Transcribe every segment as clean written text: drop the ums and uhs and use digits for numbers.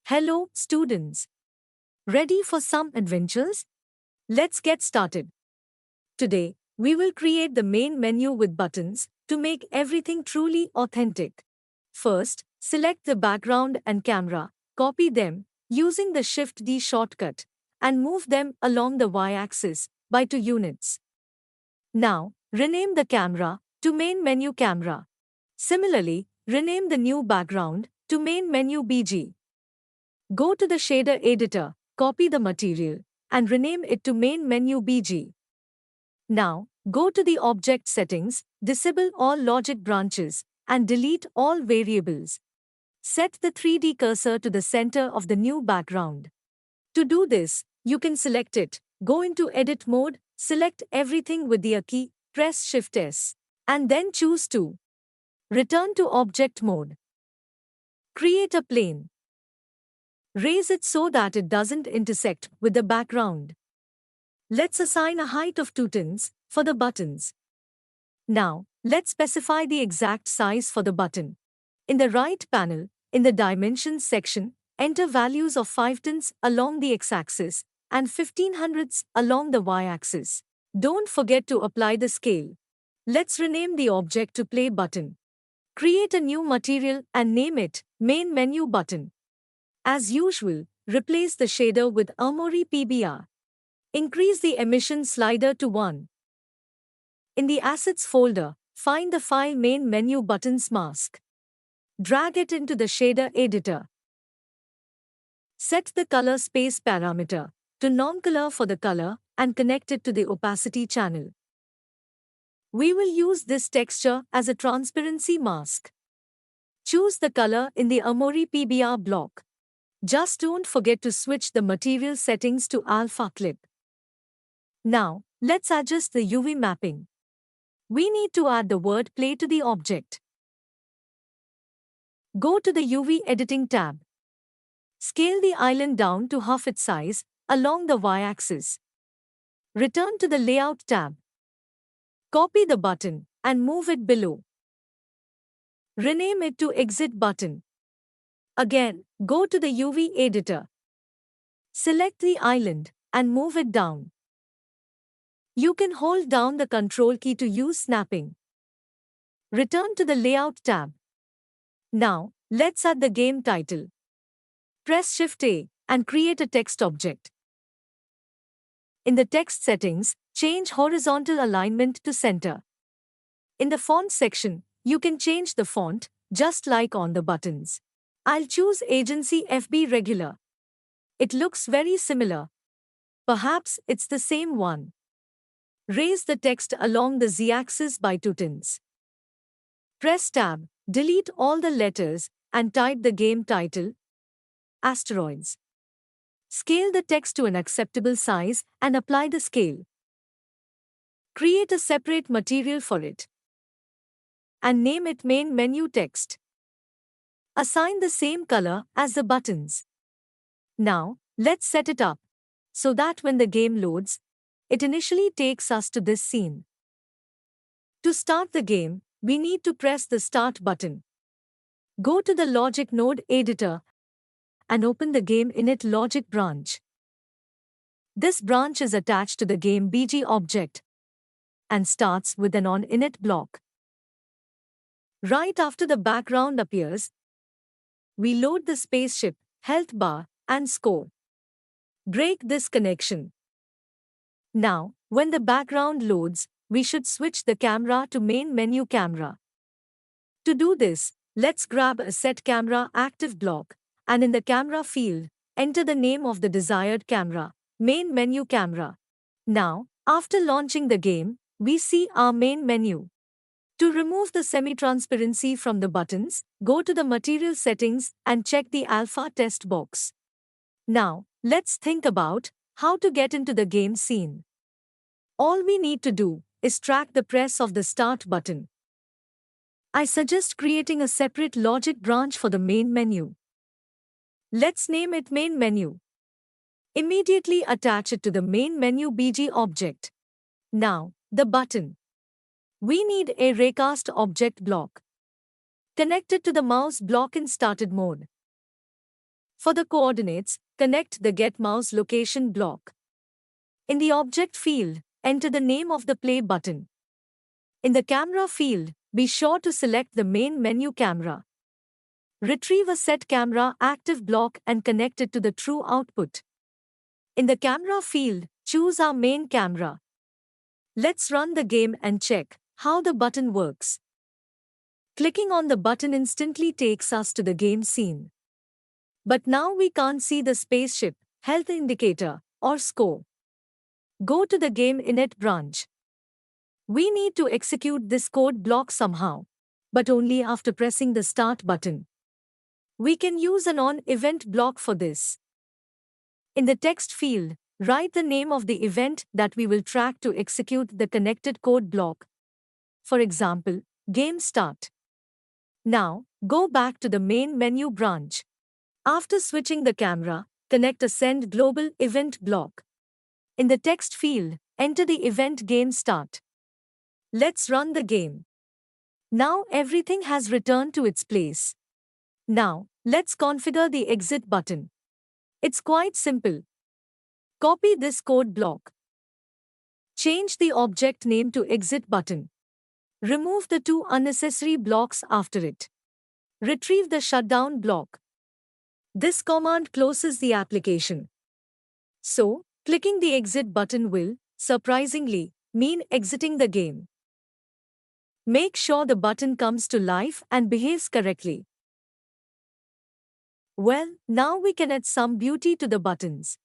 Hello, students. Ready for some adventures? Let's get started. Today, we will create the main menu with buttons to make everything truly authentic. First, select the background and camera, copy them using the Shift D shortcut, and move them along the y-axis by 2 units. Now, rename the camera to Main Menu Camera. Similarly, rename the new background to Main Menu BG. Go to the shader editor, copy the material, and rename it to Main Menu BG. Now, go to the object settings, disable all logic branches, and delete all variables. Set the 3D cursor to the center of the new background. To do this, you can select it, go into edit mode, select everything with the A key, press Shift S, and then choose to return to object mode. Create a plane. Raise it so that it doesn't intersect with the background. Let's assign a height of 2 tens for the buttons. Now, let's specify the exact size for the button. In the right panel, in the Dimensions section, enter values of 5 tens along the x-axis and 1500ths along the y-axis. Don't forget to apply the scale. Let's rename the object to Play Button. Create a new material and name it Main Menu Button. As usual, replace the shader with Armory PBR. Increase the emission slider to 1. In the Assets folder, find the file Main Menu Buttons mask. Drag it into the shader editor. Set the color space parameter to non-color for the color and connect it to the opacity channel. We will use this texture as a transparency mask. Choose the color in the Armory PBR block. Just don't forget to switch the material settings to Alpha Clip. Now, let's adjust the UV mapping. We need to add the word play to the object. Go to the UV Editing tab. Scale the island down to half its size along the y-axis. Return to the Layout tab. Copy the button and move it below. Rename it to Exit Button. Again, go to the UV editor. Select the island and move it down. You can hold down the Control key to use snapping. Return to the Layout tab. Now, let's add the game title. Press Shift A and create a text object. In the text settings, change horizontal alignment to center. In the font section, you can change the font, just like on the buttons. I'll choose Agency FB Regular. It looks very similar. Perhaps it's the same one. Raise the text along the z-axis by 2 tens. Press Tab, delete all the letters, and type the game title, Asteroids. Scale the text to an acceptable size and apply the scale. Create a separate material for it. And name it Main Menu Text. Assign the same color as the buttons. Now, let's set it up so that when the game loads, it initially takes us to this scene. To start the game, we need to press the Start button. Go to the Logic Node Editor and open the Game Init Logic branch. This branch is attached to the Game BG object and starts with an on-init block. Right after the background appears, we load the spaceship, health bar, and score. Break this connection. Now, when the background loads, we should switch the camera to Main Menu Camera. To do this, let's grab a Set Camera Active block, and in the Camera field, enter the name of the desired camera, Main Menu Camera. Now, after launching the game, we see our main menu. To remove the semi-transparency from the buttons, go to the Material Settings and check the Alpha Test box. Now, let's think about how to get into the game scene. All we need to do is track the press of the Start button. I suggest creating a separate logic branch for the main menu. Let's name it Main Menu. Immediately attach it to the Main Menu BG object. Now, the button. We need a Raycast object block. Connect it to the mouse block in started mode. For the coordinates, connect the Get Mouse Location block. In the object field, enter the name of the play button. In the camera field, be sure to select the main menu camera. Retrieve a set camera active block and connect it to the true output. In the camera field, choose our main camera. Let's run the game and check how the button works. Clicking on the button instantly takes us to the game scene. But now we can't see the spaceship, health indicator, or score. Go to the game init branch. We need to execute this code block somehow, but only after pressing the start button. We can use an on-event block for this. In the text field, write the name of the event that we will track to execute the connected code block. For example, game start. Now, go back to the main menu branch. After switching the camera, connect a send global event block. In the text field, enter the event game start. Let's run the game. Now everything has returned to its place. Now, let's configure the exit button. It's quite simple. Copy this code block. Change the object name to exit button. Remove the two unnecessary blocks after it. Retrieve the shutdown block. This command closes the application. So, clicking the exit button will, surprisingly, mean exiting the game. Make sure the button comes to life and behaves correctly. Well, now we can add some beauty to the buttons.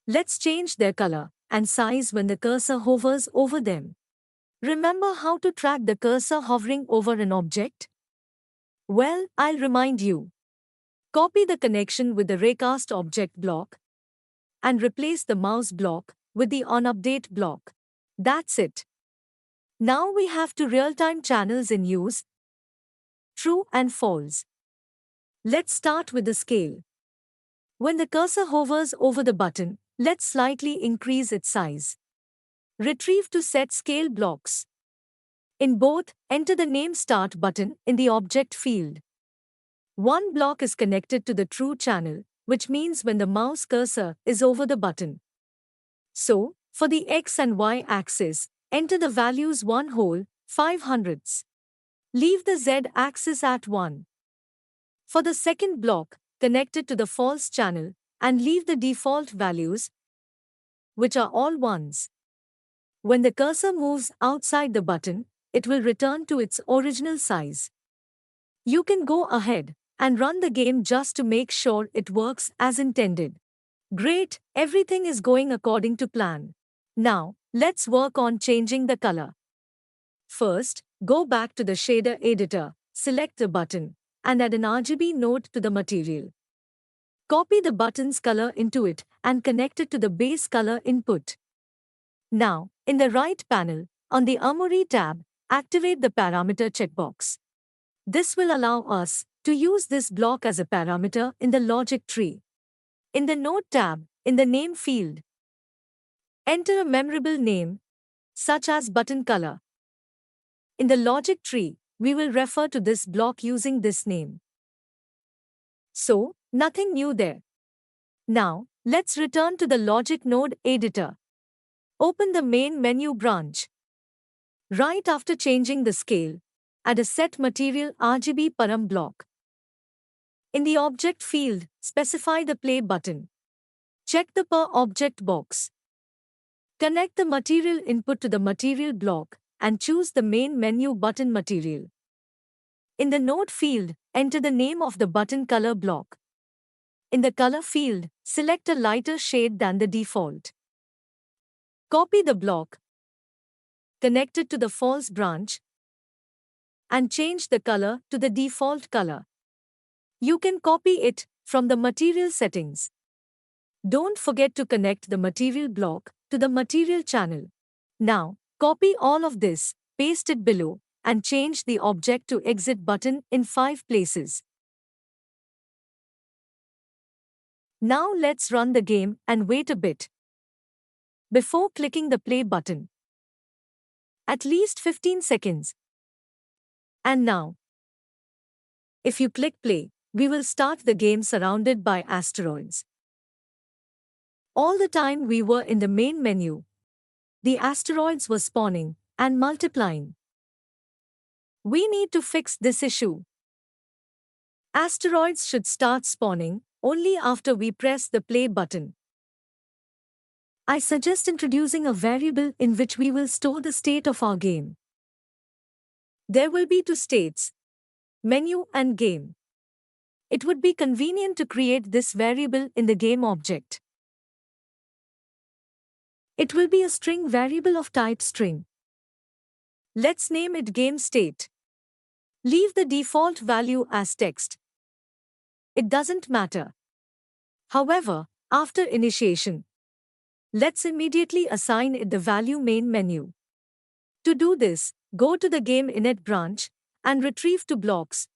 Let's change their color and size when the cursor hovers over them. Remember how to track the cursor hovering over an object? Well, I'll remind you. Copy the connection with the raycast object block and replace the mouse block with the onUpdate block. That's it. Now we have two real-time channels in use, true and false. Let's start with the scale. When the cursor hovers over the button, let's slightly increase its size. Retrieve to set scale blocks. In both, enter the name start button in the object field. One block is connected to the true channel, which means when the mouse cursor is over the button. So, for the X and Y axis, enter the values 1 whole, 5 hundredths. Leave the Z axis at 1. For the second block, connect it to the false channel and leave the default values, which are all ones. When the cursor moves outside the button, it will return to its original size. You can go ahead and run the game just to make sure it works as intended. Great, everything is going according to plan. Now, let's work on changing the color. First, go back to the shader editor, select the button, and add an RGB node to the material. Copy the button's color into it and connect it to the base color input. Now, in the right panel, on the Armory tab, activate the parameter checkbox. This will allow us to use this block as a parameter in the logic tree. In the Node tab, in the Name field, enter a memorable name, such as button color. In the logic tree, we will refer to this block using this name. So, nothing new there. Now, let's return to the Logic Node editor. Open the main menu branch. Right after changing the scale, add a set material RGB param block. In the object field, specify the play button. Check the per object box. Connect the material input to the material block and choose the main menu button material. In the node field, enter the name of the button color block. In the color field, select a lighter shade than the default. Copy the block, connect it to the false branch, and change the color to the default color. You can copy it from the material settings. Don't forget to connect the material block to the material channel. Now, copy all of this, paste it below, and change the object to exit button in 5 places. Now let's run the game and wait a bit before clicking the play button. At least 15 seconds. And now, if you click play, we will start the game surrounded by asteroids. All the time we were in the main menu, the asteroids were spawning and multiplying. We need to fix this issue. Asteroids should start spawning only after we press the play button. I suggest introducing a variable in which we will store the state of our game. There will be two states, menu and game. It would be convenient to create this variable in the game object. It will be a string variable of type string. Let's name it GameState. Leave the default value as text. It doesn't matter. However, after initiation, let's immediately assign it the value main menu. To do this, go to the game init branch and retrieve two blocks.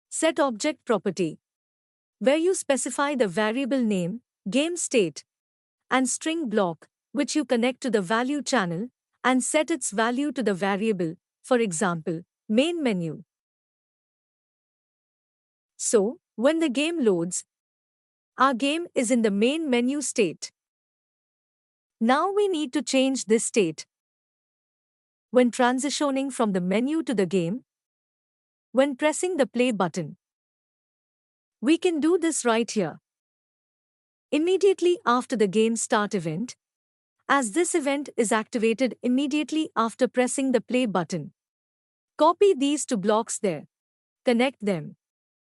Set object property, where you specify the variable name, GameState, and string block, which you connect to the value channel and set its value to the variable, for example, main menu. So, when the game loads, our game is in the main menu state. Now we need to change this state. When transitioning from the menu to the game, when pressing the play button, we can do this right here. Immediately after the game start event, as this event is activated immediately after pressing the play button. Copy these two blocks there, connect them,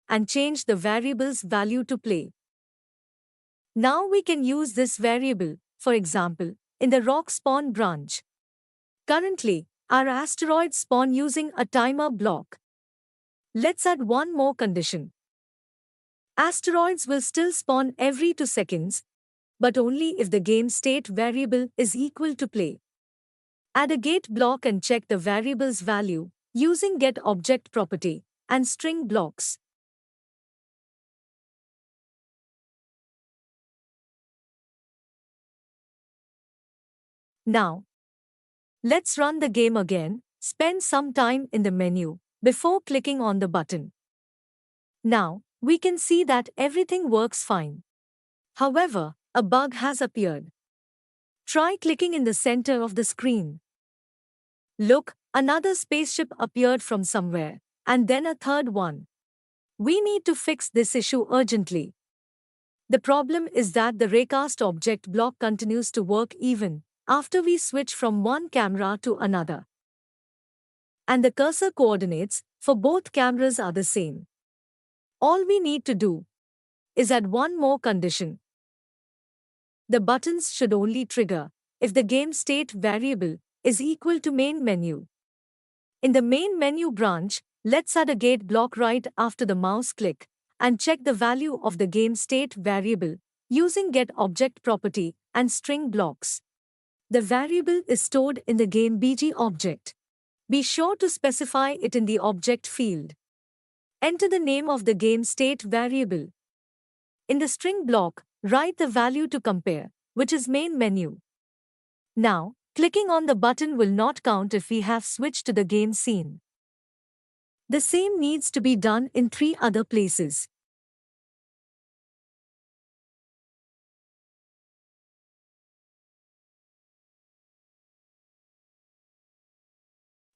and change the variable's value to play. Now we can use this variable, for example, in the rock spawn branch. Currently, our asteroids spawn using a timer block. Let's add one more condition. Asteroids will still spawn every 2 seconds, but only if the game state variable is equal to play. Add a gate block and check the variable's value using getObject property and string blocks. Now, let's run the game again, spend some time in the menu before clicking on the button. Now, we can see that everything works fine. However, a bug has appeared. Try clicking in the center of the screen. Look, another spaceship appeared from somewhere, and then a third one. We need to fix this issue urgently. The problem is that the raycast object block continues to work even after we switch from one camera to another. And the cursor coordinates for both cameras are the same. All we need to do is add one more condition. The buttons should only trigger if the game state variable is equal to main menu. In the main menu branch, let's add a gate block right after the mouse click and check the value of the game state variable using getObject property and string blocks. The variable is stored in the game BG object. Be sure to specify it in the object field. Enter the name of the game state variable. In the string block, write the value to compare, which is main menu. Now, clicking on the button will not count if we have switched to the game scene. The same needs to be done in 3 other places.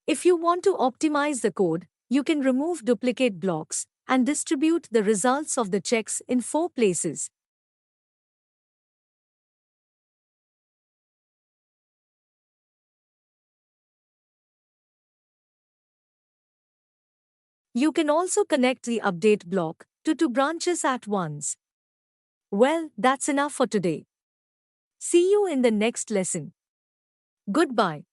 If you want to optimize the code, you can remove duplicate blocks and distribute the results of the checks in 4 places. You can also connect the update block to 2 branches at once. Well, that's enough for today. See you in the next lesson. Goodbye.